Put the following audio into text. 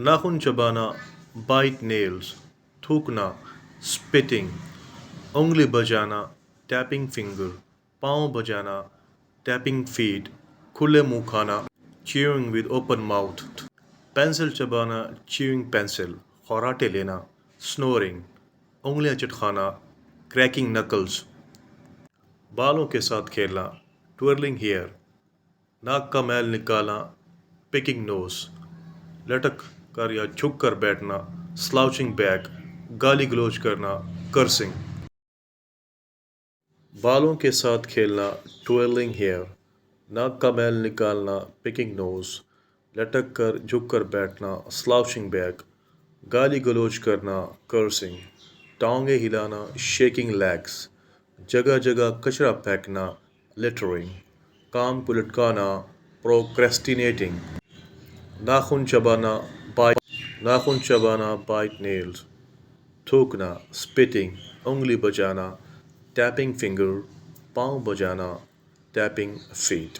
ناخن چبانا byte nails, تھوکنا spitting, انگلی بجانا ٹیپنگ فنگر، پاؤں بجانا ٹیپنگ فیٹ، کھلے منہ کھانا chewing with open mouth, pencil چبانا چیونگ پینسل، خراٹے لینا سنورنگ، انگلیاں چٹخانا کریکنگ نکلز، بالوں کے ساتھ کھیلنا ٹوئرلنگ ہیئر، ناک کا میل نکالنا پکنگ نوز، لٹک کر یا جھک کر بیٹھنا سلاؤچنگ بیک، گالی گلوچ کرنا کرسنگ، بالوں کے ساتھ کھیلنا ٹوئرلنگ ہیئر، ناک کا میل نکالنا پکنگ نوز، لٹک کر جھک کر بیٹھنا سلاؤچنگ بیک، گالی گلوچ کرنا کرسنگ، ٹانگیں ہلانا شیکنگ لیگس، جگہ جگہ کچرا پھینکنا لٹرنگ، کام کو لٹکانا پروکریسٹینیٹنگ، ناخن چبانا بائٹ نیلز، تھوکنا اسپٹنگ، انگلی بجانا ٹیپنگ فنگر، پاؤں بجانا ٹیپنگ فیٹ۔